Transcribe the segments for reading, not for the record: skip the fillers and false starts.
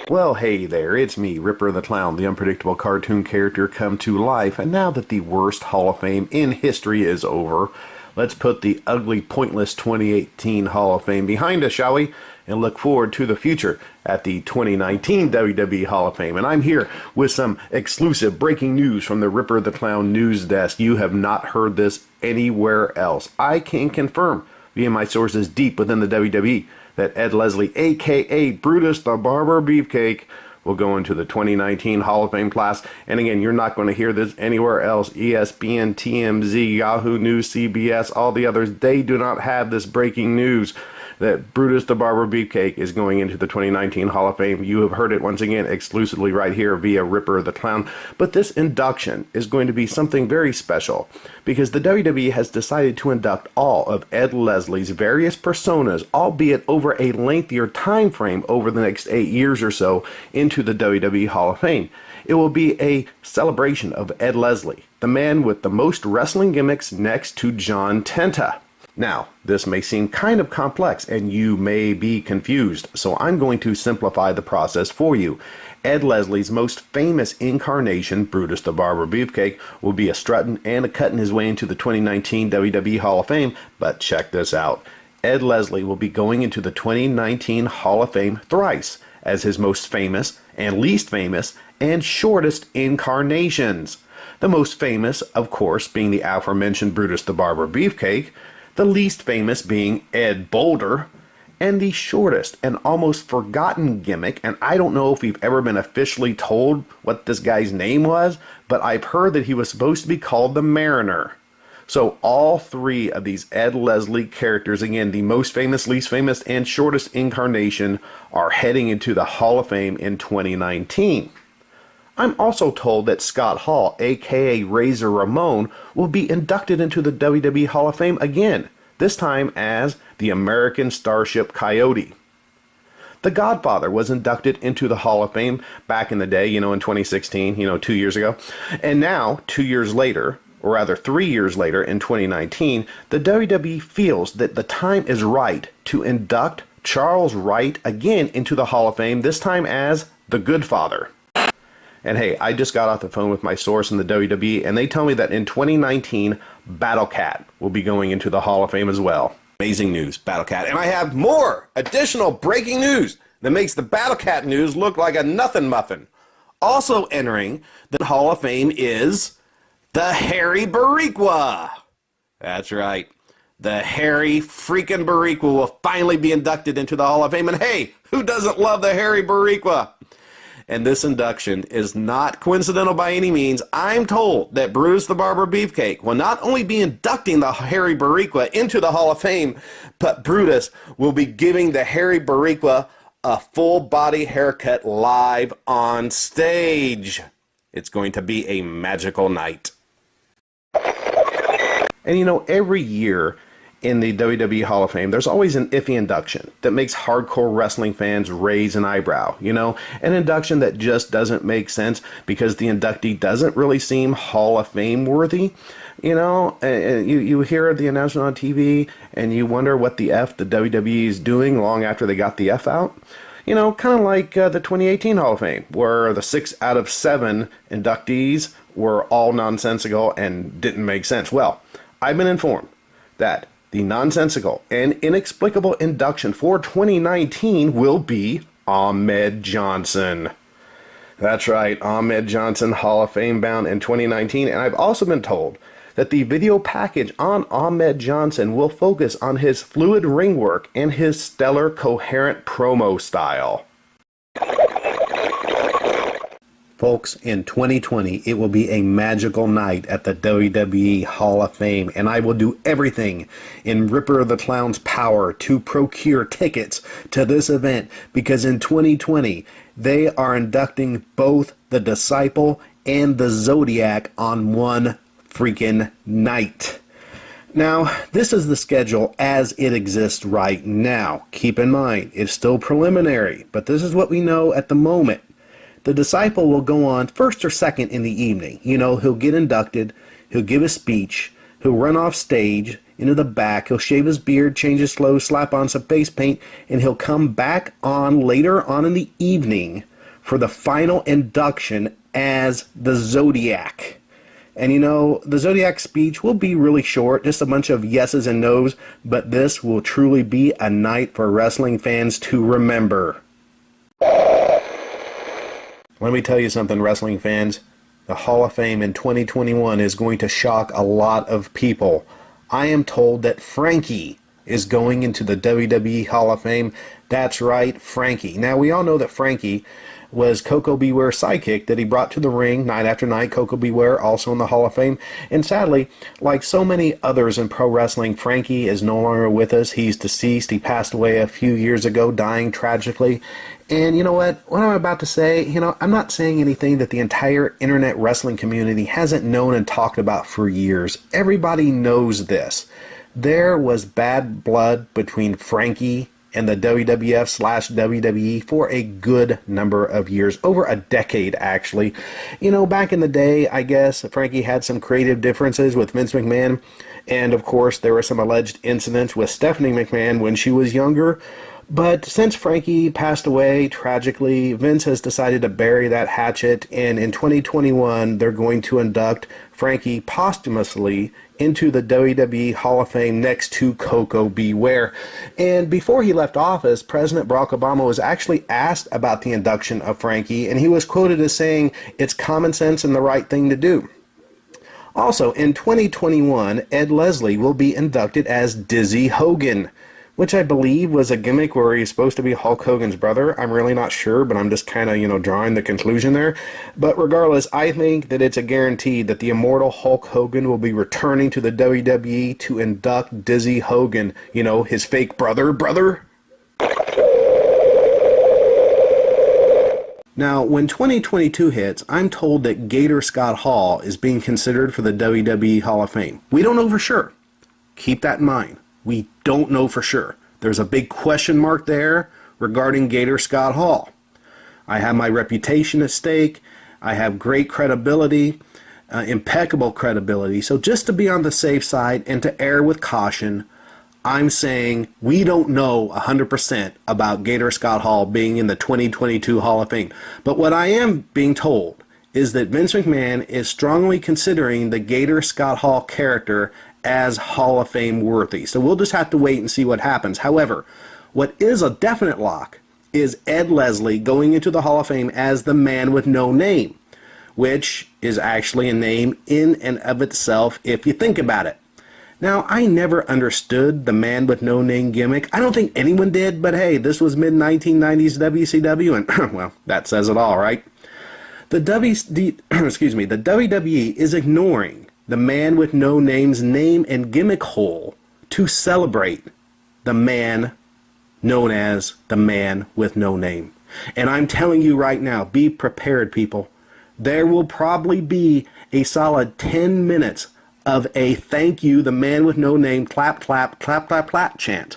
Well, hey there, it's me, Ripper the Clown, the unpredictable cartoon character come to life, and now that the worst Hall of Fame in history is over, let's put the ugly, pointless 2018 Hall of Fame behind us, shall we? And look forward to the future at the 2019 WWE Hall of Fame. And I'm here with some exclusive breaking news from the Ripper the Clown news desk. You have not heard this anywhere else. I can confirm, via my sources deep within the WWE, that Ed Leslie, aka Brutus The Barber Beefcake, will go into the 2019 Hall of Fame class. And again, you're not going to hear this anywhere else. ESPN, TMZ, Yahoo News, CBS, all the others, they do not have this breaking news that Brutus the Barber Beefcake is going into the 2019 Hall of Fame. You have heard it once again exclusively right here via Ripper the Clown. But this induction is going to be something very special because the WWE has decided to induct all of Ed Leslie's various personas, albeit over a lengthier time frame over the next 8 years or so, into the WWE Hall of Fame. It will be a celebration of Ed Leslie, the man with the most wrestling gimmicks next to John Tenta. Now, this may seem kind of complex and you may be confused, so I'm going to simplify the process for you. Ed Leslie's most famous incarnation, Brutus the Barber Beefcake, will be a strutting and a cutting his way into the 2019 WWE Hall of Fame, but check this out. Ed Leslie will be going into the 2019 Hall of Fame thrice as his most famous and least famous and shortest incarnations. The most famous, of course, being the aforementioned Brutus the Barber Beefcake, the least famous being Ed Boulder, and the shortest and almost forgotten gimmick, and I don't know if we've ever been officially told what this guy's name was, but I've heard that he was supposed to be called the Mariner. So all three of these Ed Leslie characters, again, the most famous, least famous, and shortest incarnation, are heading into the Hall of Fame in 2019. I'm also told that Scott Hall, aka Razor Ramon, will be inducted into the WWE Hall of Fame again, this time as the American Starship Coyote. The Godfather was inducted into the Hall of Fame back in the day, in 2016, 2 years ago. And now, 2 years later, or rather 3 years later in 2019, the WWE feels that the time is right to induct Charles Wright again into the Hall of Fame, this time as the Goodfather. And hey, I just got off the phone with my source in the WWE, and they tell me that in 2019, Battle Cat will be going into the Hall of Fame as well. Amazing news, Battle Cat. And I have more additional breaking news that makes the Battle Cat news look like a nothing muffin. Also entering the Hall of Fame is the Hairy Bariqua. That's right. The Hairy freaking Bariqua will finally be inducted into the Hall of Fame. And hey, who doesn't love the Hairy Bariqua? And this induction is not coincidental by any means. I'm told that Brutus the Barber Beefcake will not only be inducting the Hairy Bariqua into the Hall of Fame, but Brutus will be giving the Hairy Bariqua a full body haircut live on stage. It's going to be a magical night. And every year in the WWE Hall of Fame, there's always an iffy induction that makes hardcore wrestling fans raise an eyebrow, an induction that just doesn't make sense because the inductee doesn't really seem Hall of Fame worthy. You hear the announcement on TV and you wonder what the F the WWE is doing long after they got the F out. Kind of like the 2018 Hall of Fame, where the 6 out of 7 inductees were all nonsensical and didn't make sense. Well, I've been informed that the nonsensical and inexplicable induction for 2019 will be Ahmed Johnson. That's right, Ahmed Johnson, Hall of Fame bound in 2019. And I've also been told that the video package on Ahmed Johnson will focus on his fluid ring work and his stellar, coherent promo style. Folks, in 2020, it will be a magical night at the WWE Hall of Fame, and I will do everything in Ripper the Clown's power to procure tickets to this event, because in 2020, they are inducting both the Disciple and the Zodiac on one freaking night. Now, this is the schedule as it exists right now. Keep in mind, it's still preliminary, but this is what we know at the moment. The Disciple will go on first or second in the evening. He'll get inducted, he'll give a speech, he'll run off stage into the back, he'll shave his beard, change his clothes, slap on some face paint, and he'll come back on later on in the evening for the final induction as the Zodiac. And you know, the Zodiac speech will be really short, just a bunch of yeses and nos, but this will truly be a night for wrestling fans to remember. Let me tell you something, wrestling fans. The Hall of Fame in 2021 is going to shock a lot of people. I am told that Frankie is going into the WWE Hall of Fame. That's right, Frankie. Now, we all know that Frankie was Koko B. Ware's sidekick that he brought to the ring night after night. Koko B. Ware also in the Hall of Fame. And sadly, like so many others in pro wrestling, Frankie is no longer with us. He's deceased. He passed away a few years ago, dying tragically. And you know what I'm about to say, I'm not saying anything that the entire internet wrestling community hasn't known and talked about for years. Everybody knows this. There was bad blood between Frankie and the WWF/WWE for a good number of years, over a decade actually. Back in the day, I guess, Frankie had some creative differences with Vince McMahon, and of course there were some alleged incidents with Stephanie McMahon when she was younger. But since Frankie passed away tragically, Vince has decided to bury that hatchet, and in 2021 they're going to induct Frankie posthumously into the WWE Hall of Fame next to Koko B. Ware. And before he left office, President Barack Obama was actually asked about the induction of Frankie, and he was quoted as saying, "It's common sense and the right thing to do." Also, in 2021, Ed Leslie will be inducted as Dizzy Hogan, which I believe was a gimmick where he's supposed to be Hulk Hogan's brother. I'm really not sure, but I'm just kind of, drawing the conclusion there. But regardless, I think that it's a guarantee that the immortal Hulk Hogan will be returning to the WWE to induct Dizzy Hogan, his fake brother. Now, when 2022 hits, I'm told that Gator Scott Hall is being considered for the WWE Hall of Fame. We don't know for sure. Keep that in mind. We don't know for sure. There's a big question mark there regarding Gator Scott Hall. I have my reputation at stake. I have great credibility, impeccable credibility. So just to be on the safe side and to err with caution, I'm saying we don't know 100% about Gator Scott Hall being in the 2022 Hall of Fame. But what I am being told is that Vince McMahon is strongly considering the Gator Scott Hall character as Hall of Fame worthy. So we'll just have to wait and see what happens. However, what is a definite lock is Ed Leslie going into the Hall of Fame as the man with no name, which is actually a name in and of itself if you think about it. Now, I never understood the man with no name gimmick. I don't think anyone did, but hey, this was mid-1990s WCW, and well, that says it all, right? The WWE is ignoring the man with no name's name and gimmick hole to celebrate the man known as the man with no name. And I'm telling you right now, be prepared, people. There will probably be a solid 10 minutes of a thank you, the man with no name, clap, clap, clap, clap, clap chant.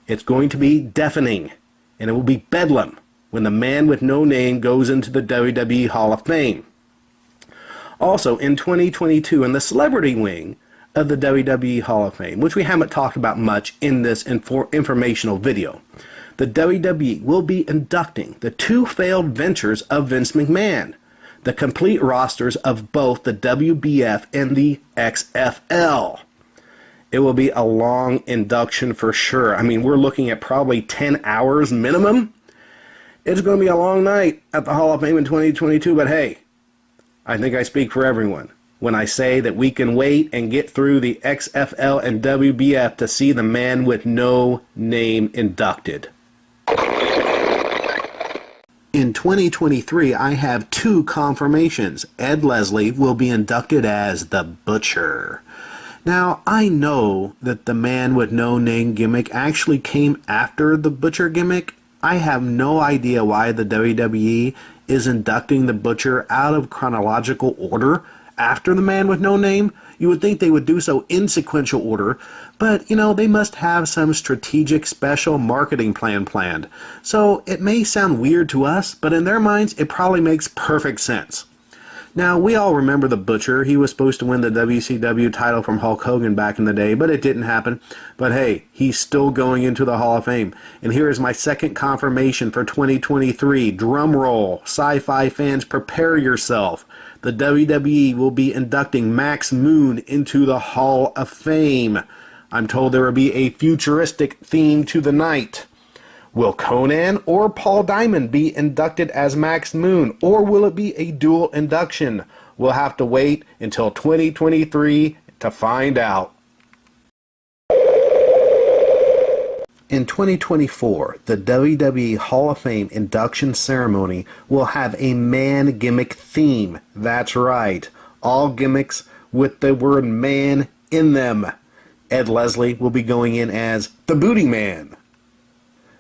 It's going to be deafening, and it will be bedlam when the man with no name goes into the WWE Hall of Fame. Also, in 2022, in the celebrity wing of the WWE Hall of Fame, which we haven't talked about much in this informational video, the WWE will be inducting the two failed ventures of Vince McMahon, the complete rosters of both the WBF and the XFL. It will be a long induction for sure. I mean, we're looking at probably 10 hours minimum. It's going to be a long night at the Hall of Fame in 2022, but hey, I think I speak for everyone when I say that we can wait and get through the XFL and WBF to see the man with no name inducted. In 2023, I have two confirmations. Ed Leslie will be inducted as the Butcher. Now, I know that the man with no name gimmick actually came after the Butcher gimmick. I have no idea why the WWE is inducting the Butcher out of chronological order after the man with no name. You would think they would do so in sequential order, but they must have some strategic special marketing plan planned. So it may sound weird to us, but in their minds it probably makes perfect sense. Now, we all remember the Butcher. He was supposed to win the WCW title from Hulk Hogan back in the day, but it didn't happen. But hey, he's still going into the Hall of Fame. And here is my second confirmation for 2023. Drum roll. Sci-fi fans, prepare yourself. The WWE will be inducting Max Moon into the Hall of Fame. I'm told there will be a futuristic theme to the night. Will Conan or Paul Diamond be inducted as Max Moon, or will it be a dual induction? We'll have to wait until 2023 to find out. In 2024, the WWE Hall of Fame induction ceremony will have a man gimmick theme. That's right, all gimmicks with the word man in them. Ed Leslie will be going in as the Booty Man.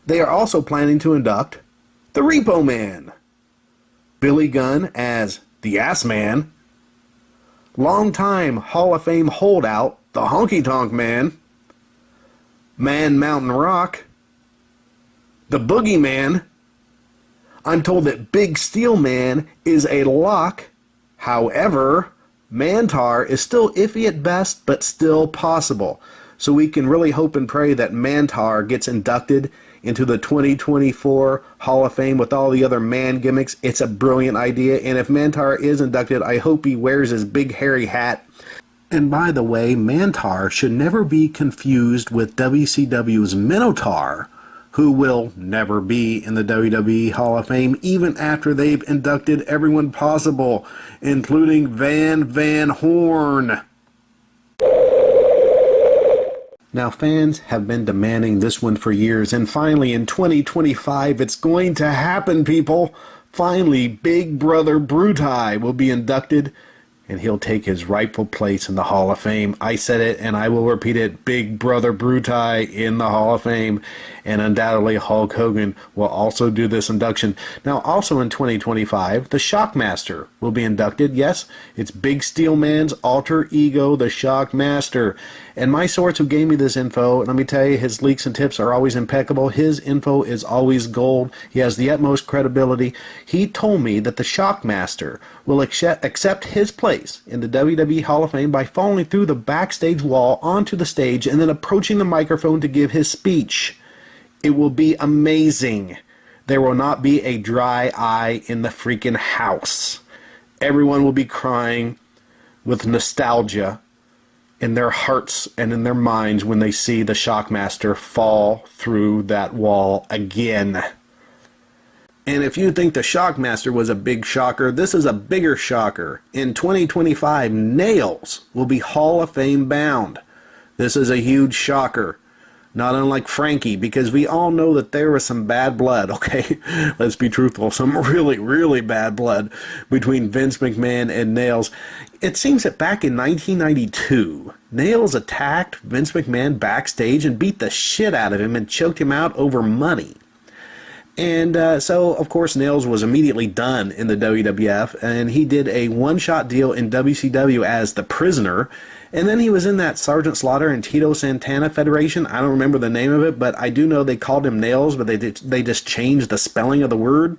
They are also planning to induct the Repo Man, Billy Gunn as the Ass Man, longtime Hall of Fame holdout, the Honky Tonk Man, Man Mountain Rock, the Boogie Man. I'm told that Big Steel Man is a lock. However, Mantar is still iffy at best, but still possible. So we can really hope and pray that Mantar gets inducted into the 2024 Hall of Fame with all the other man gimmicks. It's a brilliant idea, and if Mantar is inducted, I hope he wears his big hairy hat. And by the way, Mantar should never be confused with WCW's Minotaur, who will never be in the WWE Hall of Fame even after they've inducted everyone possible, including Van Horn. Now, fans have been demanding this one for years, and finally in 2025 it's going to happen, people. Finally, Big Brother Brutus will be inducted, and he'll take his rightful place in the Hall of Fame. I said it, and I will repeat it. Big Brother Brutus in the Hall of Fame, and undoubtedly Hulk Hogan will also do this induction. Now, also in 2025, the Shockmaster will be inducted. Yes, it's Big Steel Man's alter ego, the Shockmaster. And my source who gave me this info, let me tell you, his leaks and tips are always impeccable. His info is always gold. He has the utmost credibility. He told me that the Shockmaster will accept his place in the WWE Hall of Fame by falling through the backstage wall onto the stage and then approaching the microphone to give his speech. It will be amazing. There will not be a dry eye in the freaking house. Everyone will be crying with nostalgia in their hearts and in their minds when they see the Shockmaster fall through that wall again. And if you think the Shockmaster was a big shocker, this is a bigger shocker. In 2025, Nailz will be Hall of Fame bound. This is a huge shocker. Not unlike Frankie, because we all know that there was some bad blood, okay? Let's be truthful. Some really, really bad blood between Vince McMahon and Nailz. It seems that back in 1992, Nailz attacked Vince McMahon backstage and beat the shit out of him and choked him out over money. And so, of course, Nailz was immediately done in the WWF, and he did a one-shot deal in WCW as the Prisoner, and then he was in that Sergeant Slaughter and Tito Santana Federation. I don't remember the name of it, but I do know they called him Nailz, but they just changed the spelling of the word.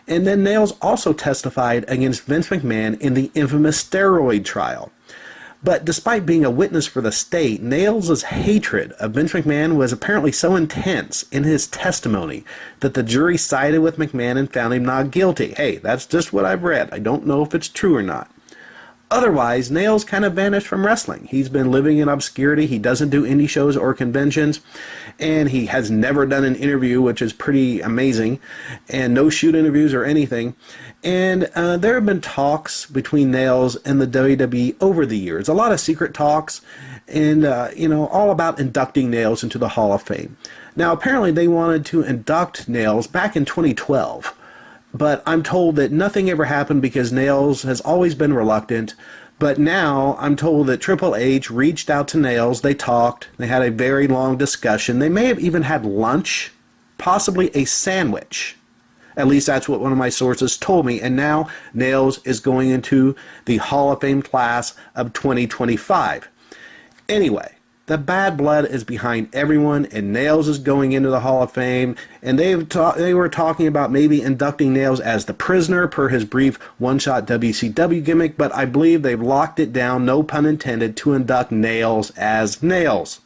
And then Nailz also testified against Vince McMahon in the infamous steroid trial. But despite being a witness for the state, Nailz' hatred of Vince McMahon was apparently so intense in his testimony that the jury sided with McMahon and found him not guilty. Hey, that's just what I've read. I don't know if it's true or not. Otherwise, Nailz kind of vanished from wrestling. He's been living in obscurity. He doesn't do indie shows or conventions, and he has never done an interview, which is pretty amazing, and no shoot interviews or anything. And there have been talks between Nailz and the WWE over the years, a lot of secret talks, and all about inducting Nailz into the Hall of Fame. Now, apparently, they wanted to induct Nailz back in 2012. But I'm told that nothing ever happened because Nailz has always been reluctant. But now I'm told that Triple H reached out to Nailz. They talked. They had a very long discussion. They may have even had lunch, possibly a sandwich. At least that's what one of my sources told me. And now Nailz is going into the Hall of Fame class of 2025. Anyway, The bad blood is behind everyone, and Nailz is going into the Hall of Fame, and they were talking about maybe inducting Nailz as the prisoner per his brief one-shot WCW gimmick, but I believe they've locked it down, no pun intended, to induct Nailz as Nailz.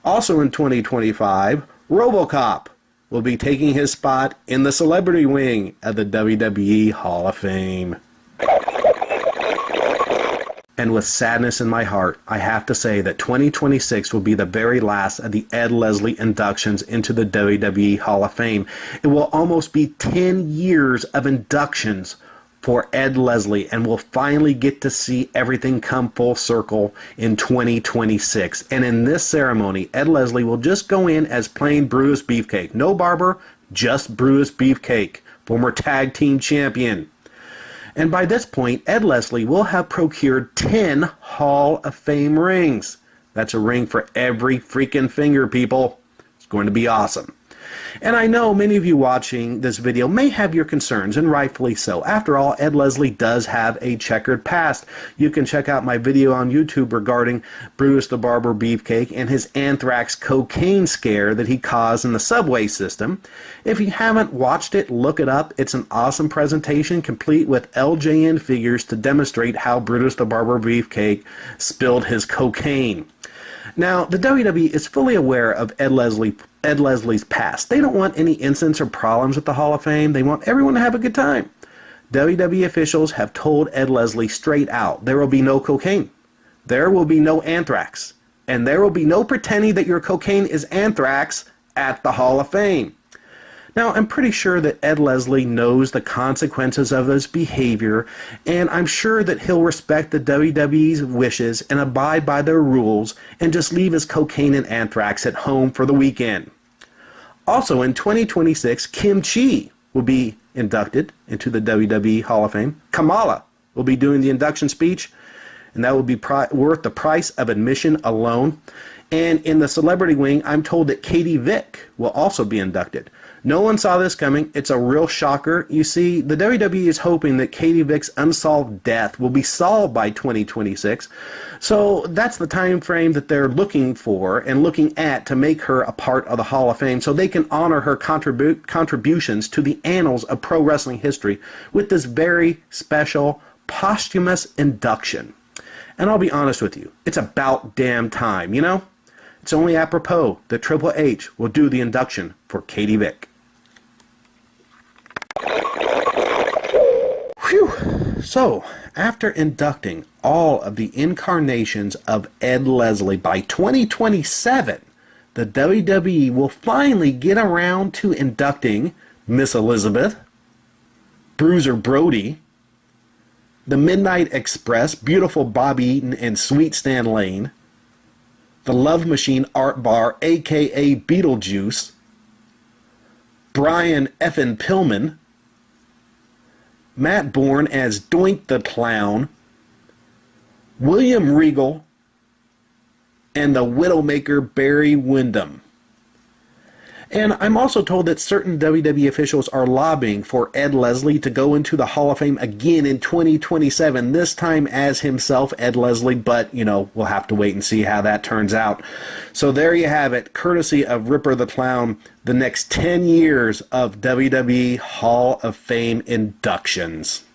Also in 2025, RoboCop will be taking his spot in the celebrity wing of the WWE Hall of Fame. And with sadness in my heart, I have to say that 2026 will be the very last of the Ed Leslie inductions into the WWE Hall of Fame. It will almost be 10 years of inductions for Ed Leslie, and we'll finally get to see everything come full circle in 2026. And in this ceremony, Ed Leslie will just go in as plain Brutus Beefcake. No Barber, just Brutus Beefcake, former tag team champion. And by this point, Ed Leslie will have procured 10 Hall of Fame rings. That's a ring for every freaking finger, people. It's going to be awesome. And I know many of you watching this video may have your concerns, and rightfully so. After all, Ed Leslie does have a checkered past. You can check out my video on YouTube regarding Brutus the Barber Beefcake and his anthrax cocaine scare that he caused in the subway system. If you haven't watched it, look it up. It's an awesome presentation complete with LJN figures to demonstrate how Brutus the Barber Beefcake spilled his cocaine. Now, the WWE is fully aware of Ed Leslie's past. They don't want any incidents or problems with the Hall of Fame. They want everyone to have a good time. WWE officials have told Ed Leslie straight out, there will be no cocaine. There will be no anthrax. And there will be no pretending that your cocaine is anthrax at the Hall of Fame. Now, I'm pretty sure that Ed Leslie knows the consequences of his behavior, and I'm sure that he'll respect the WWE's wishes and abide by their rules and just leave his cocaine and anthrax at home for the weekend. Also, in 2026, Kim Chi will be inducted into the WWE Hall of Fame. Kamala will be doing the induction speech, and that will be worth the price of admission alone. And in the celebrity wing, I'm told that Katie Vick will also be inducted. No one saw this coming. It's a real shocker. You see, the WWE is hoping that Katie Vick's unsolved death will be solved by 2026. So that's the time frame that they're looking for and looking at to make her a part of the Hall of Fame so they can honor her contributions to the annals of pro wrestling history with this very special posthumous induction. And I'll be honest with you, it's about damn time, you know? It's only apropos that Triple H will do the induction for Katie Vick. Whew. So, after inducting all of the incarnations of Ed Leslie by 2027, the WWE will finally get around to inducting Miss Elizabeth, Bruiser Brody, the Midnight Express, Beautiful Bobby Eaton and Sweet Stan Lane, the Love Machine Art Bar, aka Beetlejuice, Brian effin' Pillman, Matt Bourne as Doink the Clown, William Regal, and the Widowmaker Barry Windham. And I'm also told that certain WWE officials are lobbying for Ed Leslie to go into the Hall of Fame again in 2027, this time as himself, Ed Leslie, but, you know, we'll have to wait and see how that turns out. So there you have it, courtesy of Ripper the Clown, the next 10 years of WWE Hall of Fame inductions.